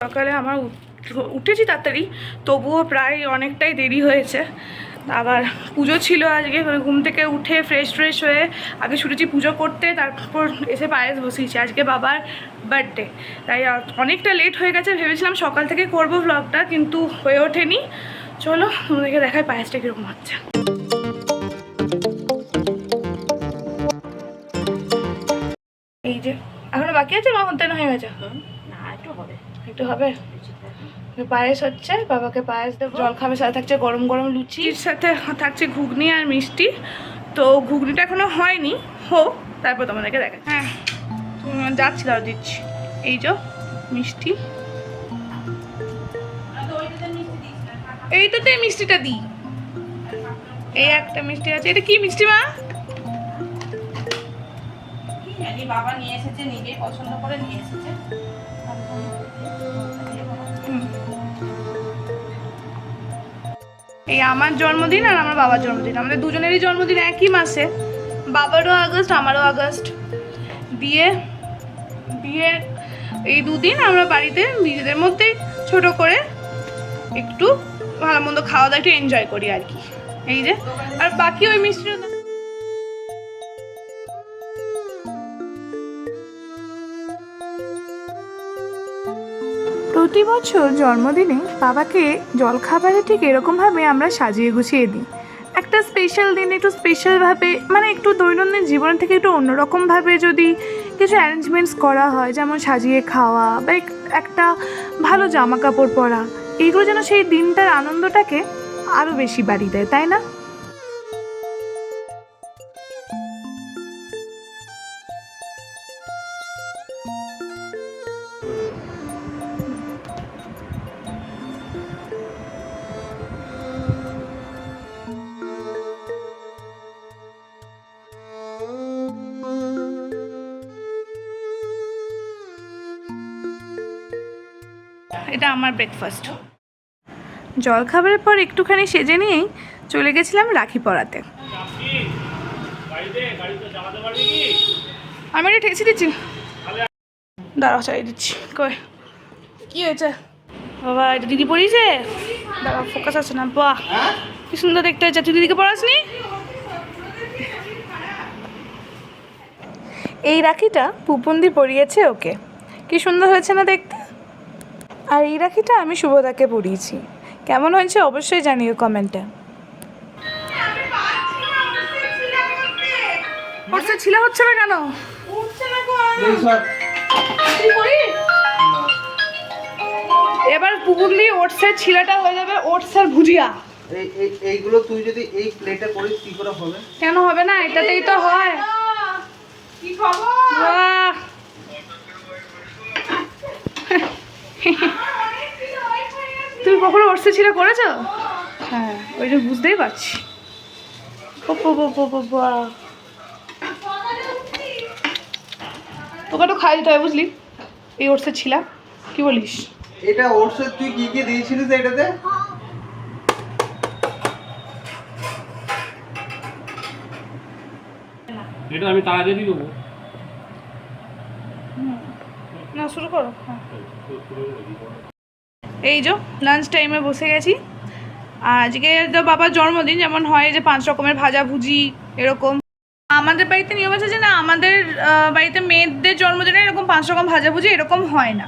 সকালে আমার উঠেছি তাড়াতাড়ি, তবুও প্রায় অনেকটাই দেরি হয়েছে। আবার পুজো ছিল আজকে, ঘুম থেকে উঠে ফ্রেশ হয়ে আগে ছুটেছি পুজো করতে, তারপর এসে পায়েস বসিয়েছি। আজকে বাবার বার্থডে, তাই অনেকটা লেট হয়ে গেছে। ভেবেছিলাম সকাল থেকে করবো ব্লগটা, কিন্তু হয়ে ওঠেনি। চলো তোমাদেরকে দেখায় পায়েসটা কীরকম হচ্ছে। এই যে এখনো বাকি আছে, মা হতে হয়ে গেছে, একটু হবে। পায়েস হচ্ছে, বাবাকে পায়েস দেবো। জল খাবে, সাথে থাকছে গরম গরম লুচির সাথে থাকছে ঘুগনি আর মিষ্টি। তো ঘুগনিটা এখনো হয়নি, হোক তারপর তোমাদেরকে দেখা। হ্যাঁ যাচ্ছি, দাও দিচ্ছি। এই যে মিষ্টি, এইটাতে মিষ্টিটা দিই। এই একটা মিষ্টি আছে। এটা কি মিষ্টি মা? বাবা নিয়ে এসেছে, নিজেই পছন্দ করে নিয়ে এসেছে। এই আমার জন্মদিন আর আমার বাবার জন্মদিন, আমাদের দুজনেরই জন্মদিন একই মাসে। বাবারও আগস্ট, আমারও আগস্ট। দিয়ে দিয়ে এই দুদিন আমরা বাড়িতে নিজেদের মধ্যে ছোট করে একটু ভালো মন্দ খাওয়া দাওয়া একটু এনজয় করি আর কি। এই যে, আর বাকি ওই মিষ্টিটা প্রতি বছর জন্মদিনে বাবাকে জলখাবারে ঠিক এরকমভাবে আমরা সাজিয়ে গুছিয়ে দিই। একটা স্পেশাল দিনে একটু স্পেশালভাবে, মানে একটু দৈনন্দিন জীবন থেকে একটু অন্যরকমভাবে যদি কিছু অ্যারেঞ্জমেন্টস করা হয়, যেমন সাজিয়ে খাওয়া বা একটা ভালো জামা কাপড় পরা, এইগুলো যেন সেই দিনটার আনন্দটাকে আরও বেশি বাড়িয়ে দেয়, তাই না? এটা আমার ব্রেকফাস্ট। জলখাবারের পর একটুখানি সেজে নিয়েই চলে গেছিলাম রাখি পরাতে। আমি এটা ঠেসে দিচ্ছি, দাঁড়াও চাই দিচ্ছি। কই কি হয়েছে বাবা? এটা দিদি পড়িয়েছে, দাঁড়া ফোকাস আছে না। বাহ কি সুন্দর দেখতে হয়েছে। তুই দিদিকে পড়াসনি? এই রাখিটা পুপন্দি পরিয়েছে ওকে, কি সুন্দর হয়েছে না দেখতে। আর এই রাখিটা আমি শুভদাকে পরিয়েছি। কেমন হয়েছে অবশ্যই জানিও কমেন্টে। ওরসে ছিলা হচ্ছে না কেন? এবার পুকুরলি ওটসের ছিলাটা হয়ে যাবে ওটসের ভুজিয়া। এইগুলো তুই যদি এই প্লেটে করিস কি করে হবে? কেন হবে না? এটাতেই তো হয়। কি খবর? বাহ তুমি কখনো ওটসে ছিলা করেছো? হ্যাঁ ওই যে বুঝতেই পারছি। তোকে তো খাই দিতে হবে বুঝলি, এই ওটসে ছিলা। কি বলিস? এটা ওটসে তুই কি কি দিয়েছিলিস এটাতে? এটা আমি তাড়া দিয়ে দেবো না, শুরু করো। এই যে লাঞ্চ টাইমে বসে গেছি। আজকে তো বাবার জন্মদিন, যেমন হয় যে 5 রকমের ভাজা ভুজি এরকম। আমাদের বাড়িতে নিয়ম আছে যে না, আমাদের বাড়িতে মেয়েদের জন্মদিনে এরকম 5 রকম ভাজাভুজি এরকম হয় না।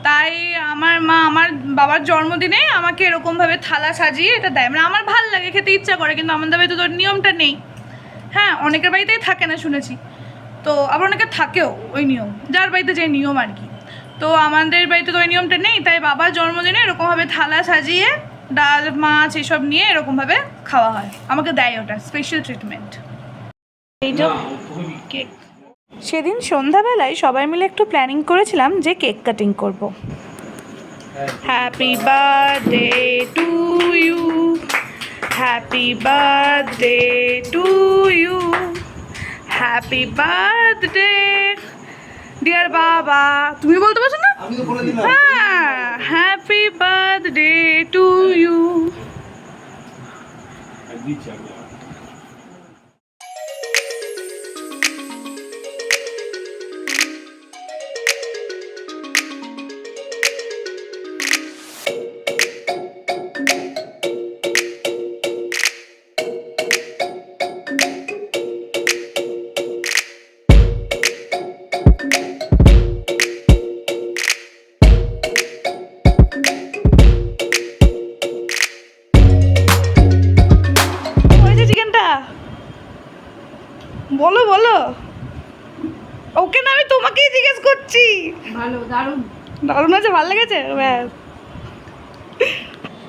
তাই আমার মা আমার বাবার জন্মদিনে আমাকে এরকমভাবে থালা সাজিয়ে এটা দেয়। মানে আমার ভাল লাগে, খেতে ইচ্ছা করে, কিন্তু আমাদের বাড়িতে তো নিয়মটা নেই। হ্যাঁ অনেকের বাড়িতেই থাকে না শুনেছি, তো আবার অনেকের থাকেও ওই নিয়ম, যার বাড়িতে যে নিয়ম আর কি। তো আমাদের বাড়িতে তো ওই নিয়মটা নেই, তাই বাবার জন্মদিনে এরকমভাবে থালা সাজিয়ে ডাল মাছ এসব নিয়ে এরকমভাবে খাওয়া হয়। আমাকে দেয় ওটা স্পেশাল ট্রিটমেন্ট। এইটা কেক। সেদিন সন্ধ্যাবেলায় সবাই মিলে একটু প্ল্যানিং করেছিলাম যে কেক কাটিং করব। Happy birthday to you, happy birthday to you, happy birthday dear বাবা। তুমি বলতে পারছো না? আমি তো বলে দিলাম। হ্যাঁ হ্যাপি বার্থডে টু ইউ। বলো বলো, ওকে না আমি তোমাকেই জিজ্ঞেস করছি। ভালো, দারুণ। দারুণ আছে, ভালো লেগেছে? ব্যাস।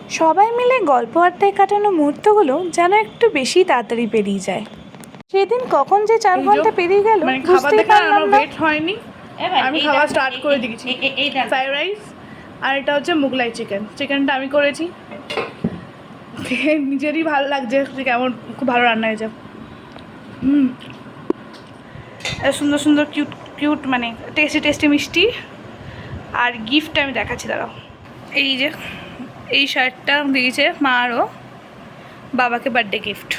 সবাই মিলে গল্প আড্ডায় কাটানো মুহূর্তগুলো যেন একটু বেশি তাড়াতাড়ি পেরিয়ে যায়। সেদিন কখন যে 4 ঘন্টা পেরিয়ে গেল মানে খাবার বুঝতেই দেখে আর পারলাম আমার না। ওয়েট হয়নি, এবার আমি এই খাওয়া দেখো, স্টার্ট এই- করে এই- দিয়েছি। এই দেখো। ফ্রাইড রাইস আর এটা হচ্ছে মুগলাই চিকেন। চিকেনটা আমি করেছি, খেয়ে নিজেরই ভালো লাগছে যে কেমন খুব ভালো রান্না হয়েছে। এত সুন্দর সুন্দর কিউট কিউট মানে টেস্টি টেস্টি মিষ্টি। আর গিফট আমি দেখাচ্ছি, দাঁড়াও। এই যে এই শার্টটা দিয়েছে মা আরও বাবাকে বার্থডে গিফট।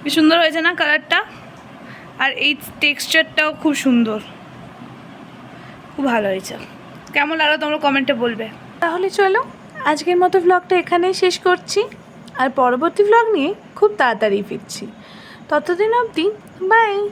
কি সুন্দর হয়েছে না কালারটা, আর এই টেক্সচারটাও খুব সুন্দর, খুব ভালো হয়েছে। কেমন লাগলো তোমরা কমেন্টে বলবে। তাহলে চলো আজকের মতো ভ্লগটা এখানেই শেষ করছি, আর পরবর্তী ভ্লগ নিয়ে খুব তাড়াতাড়ি ফিরছি। ততদিন অবধি বাই।